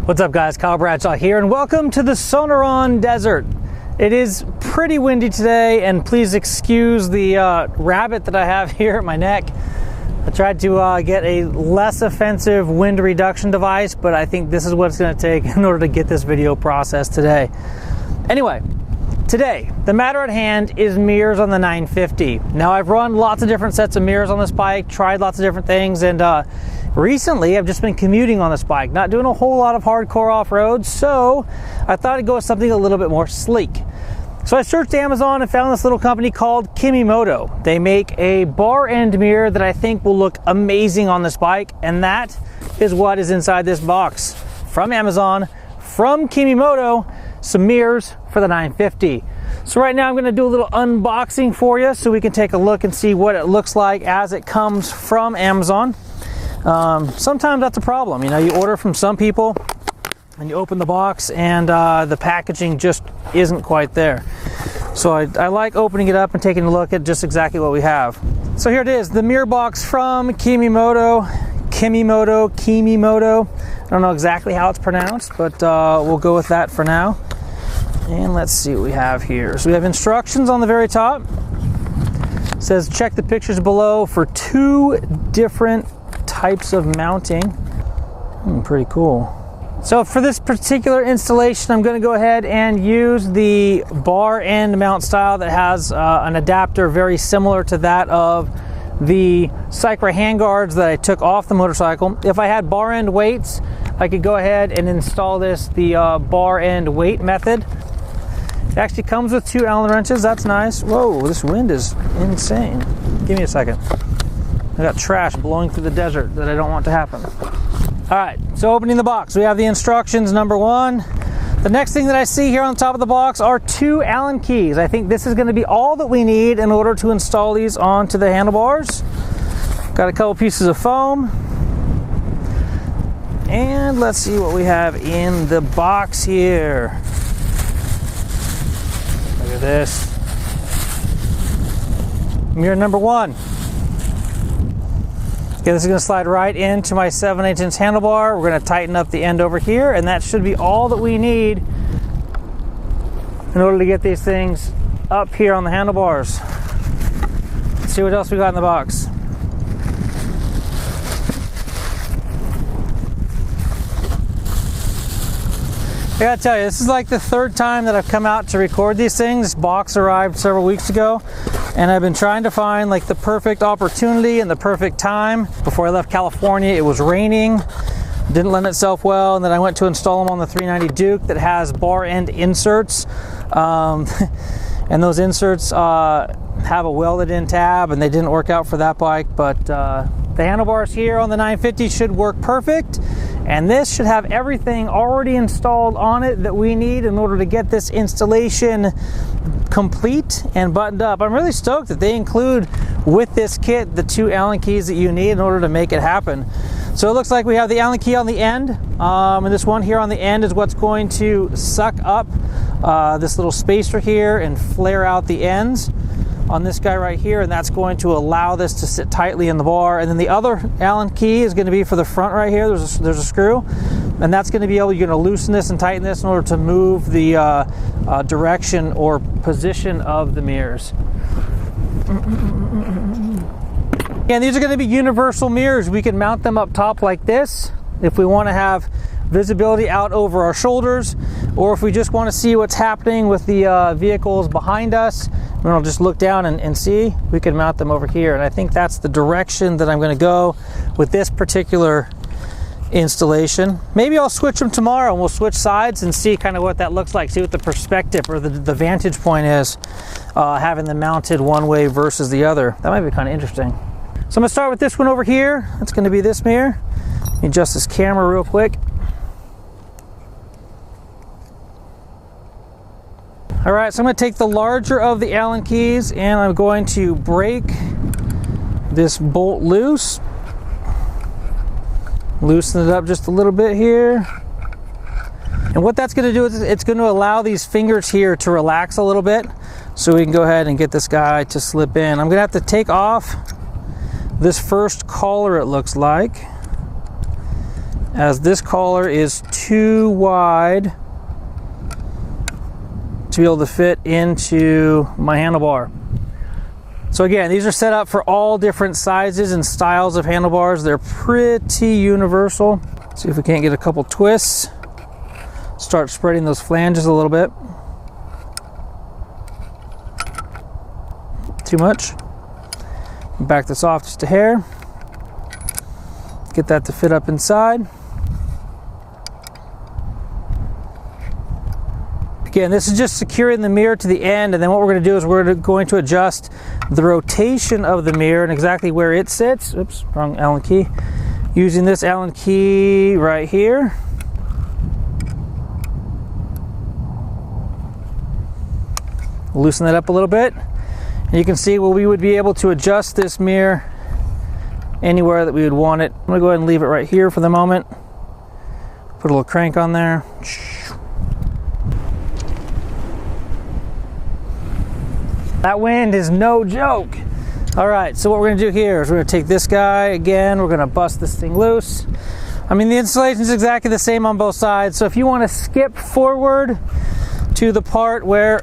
What's up guys, Kyle Bradshaw here and welcome to the Sonoran Desert. It is pretty windy today and please excuse the rabbit that I have here at my neck. I tried to get a less offensive wind reduction device, but I think this is what it's going to take in order to get this video processed today. Anyway, today, the matter at hand is mirrors on the 950. Now I've run lots of different sets of mirrors on this bike, tried lots of different things, and recently I've just been commuting on this bike, not doing a whole lot of hardcore off-road, so I thought I'd go with something a little bit more sleek. So I searched Amazon and found this little company called Kemimoto. They make a bar end mirror that I think will look amazing on this bike, and that is what is inside this box. From Amazon, from Kemimoto, some mirrors for the 950. So right now I'm going to do a little unboxing for you so we can take a look and see what it looks like as it comes from Amazon. Sometimes that's a problem. You know, you order from some people and you open the box and the packaging just isn't quite there. So I like opening it up and taking a look at just exactly what we have. So here it is, the mirror box from Kemimoto. I don't know exactly how it's pronounced, but we'll go with that for now. And let's see what we have here. So we have instructions on the very top. It says check the pictures below for 2 different types of mounting. Pretty cool. So for this particular installation, I'm going to go ahead and use the bar end mount style that has an adapter very similar to that of the Cycra handguards that I took off the motorcycle. If I had bar end weights, I could go ahead and install this the bar end weight method. It actually comes with 2 Allen wrenches. That's nice. Whoa, this wind is insane. Give me a second. I got trash blowing through the desert that I don't want to happen. All right, so opening the box, we have the instructions, number 1. The next thing that I see here on the top of the box are 2 Allen keys. I think this is going to be all that we need in order to install these onto the handlebars. Got a couple pieces of foam. And let's see what we have in the box here. Look at this. Mirror number 1. Okay, this is going to slide right into my 7/8 inch handlebar. We're going to tighten up the end over here, and that should be all that we need in order to get these things up here on the handlebars. Let's see what else we got in the box. I gotta tell you, this is like the 3rd time that I've come out to record these things. This box arrived several weeks ago, and I've been trying to find like the perfect opportunity and the perfect time. Before I left California, it was raining, didn't lend itself well, and then I went to install them on the 390 Duke that has bar end inserts, and those inserts have a welded in tab, and they didn't work out for that bike, but the handlebars here on the 950 should work perfect. And this should have everything already installed on it that we need in order to get this installation complete and buttoned up. I'm really stoked that they include with this kit the 2 Allen keys that you need in order to make it happen. So it looks like we have the Allen key on the end, and this one here on the end is what's going to suck up this little spacer here and flare out the ends on this guy right here, and that's going to allow this to sit tightly in the bar. And then the other Allen key is going to be for the front right here. There's a screw, and that's going to be you're going to loosen this and tighten this in order to move the direction or position of the mirrors. And these are going to be universal mirrors. We can mount them up top like this if we want to have visibility out over our shoulders, or if we just want to see what's happening with the vehicles behind us, and I'll just look down and see, we can mount them over here. And I think that's the direction that I'm going to go with this particular installation. Maybe I'll switch them tomorrow and we'll switch sides and see kind of what that looks like, see what the perspective or the vantage point is, having them mounted one way versus the other. That might be kind of interesting. So I'm going to start with this one over here. That's going to be this mirror. Let me adjust this camera real quick. All right, so I'm going to take the larger of the Allen keys and I'm going to break this bolt loose. Loosen it up just a little bit here. And what that's going to do is it's going to allow these fingers here to relax a little bit so we can go ahead and get this guy to slip in. I'm going to have to take off this first collar, it looks like. as this collar is too wide to be able to fit into my handlebar. So again, these are set up for all different sizes and styles of handlebars. They're pretty universal. See if we can't get a couple twists. Start spreading those flanges a little bit. Too much. Back this off just a hair. Get that to fit up inside. Again, this is just securing the mirror to the end, and then what we're going to do is we're going to adjust the rotation of the mirror and exactly where it sits. Oops, wrong Allen key. Using this Allen key right here. Loosen that up a little bit. And you can see, well, we would be able to adjust this mirror anywhere that we would want it. I'm going to go ahead and leave it right here for the moment. Put a little crank on there. That wind is no joke. All right, so what we're gonna do here is we're gonna take this guy again, we're gonna bust this thing loose. I mean, the installation is exactly the same on both sides, so if you wanna skip forward to the part where,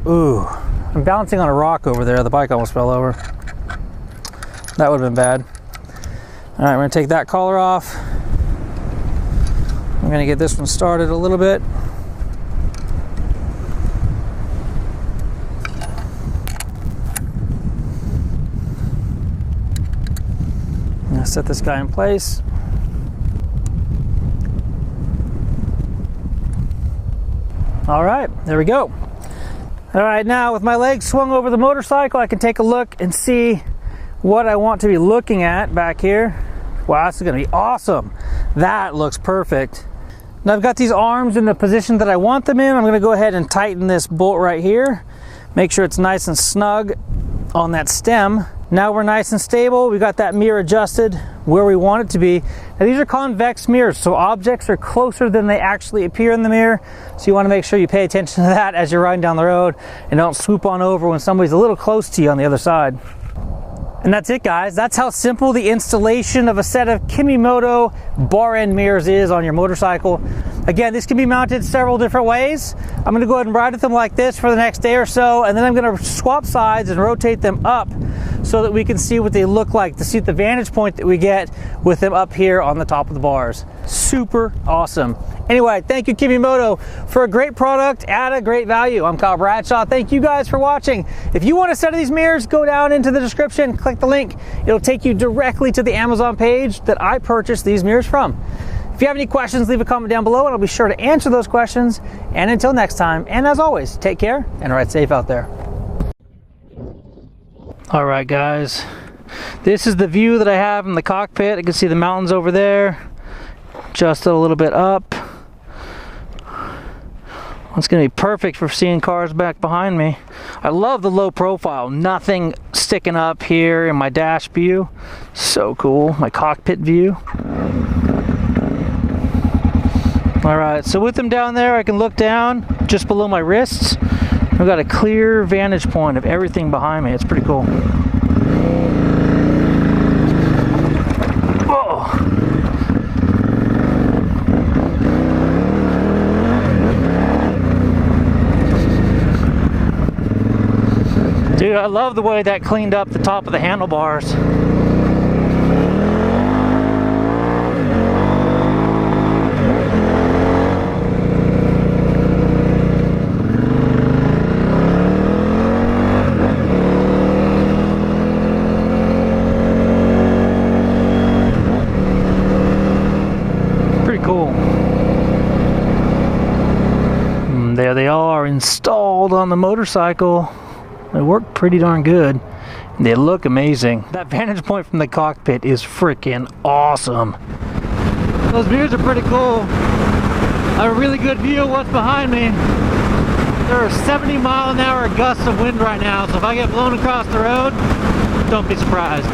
ooh, I'm bouncing on a rock over there, the bike almost fell over. That would've been bad. All right, we're gonna take that collar off. I'm gonna get this one started a little bit. Set this guy in place. All right, there we go. All right, now with my legs swung over the motorcycle, I can take a look and see what I want to be looking at back here. Wow, this is gonna be awesome. That looks perfect. Now I've got these arms in the position that I want them in. I'm gonna go ahead and tighten this bolt right here. Make sure it's nice and snug on that stem. Now we're nice and stable. We got that mirror adjusted where we want it to be. Now these are convex mirrors, so objects are closer than they actually appear in the mirror. So you want to make sure you pay attention to that as you're riding down the road and don't swoop on over when somebody's a little close to you on the other side. And that's it, guys. That's how simple the installation of a set of Kemimoto bar end mirrors is on your motorcycle. Again, this can be mounted several different ways. I'm gonna go ahead and ride with them like this for the next day or so, and then I'm gonna swap sides and rotate them up so that we can see what they look like, to see the vantage point that we get with them up here on the top of the bars. Super awesome. Anyway, thank you, Kemimoto, for a great product at a great value. I'm Kyle Bradshaw. Thank you guys for watching. If you want a set of these mirrors, go down into the description, click the link. It'll take you directly to the Amazon page that I purchased these mirrors from. If you have any questions, leave a comment down below and I'll be sure to answer those questions. And until next time, and as always, take care and ride safe out there. All right, guys, this is the view that I have in the cockpit. You can see the mountains over there. Adjust it a little bit up. It's gonna be perfect for seeing cars back behind me. I love the low profile, nothing sticking up here in my dash view. So cool, my cockpit view. All right, so with them down there, I can look down just below my wrists. I've got a clear vantage point of everything behind me. It's pretty cool. Whoa. Dude, I love the way that cleaned up the top of the handlebars. Cool. There they are, installed on the motorcycle. They work pretty darn good. They look amazing. That vantage point from the cockpit is freaking awesome. Those views are pretty cool. I have a really good view of what's behind me. There are 70-mile-an-hour gusts of wind right now, so if I get blown across the road, don't be surprised.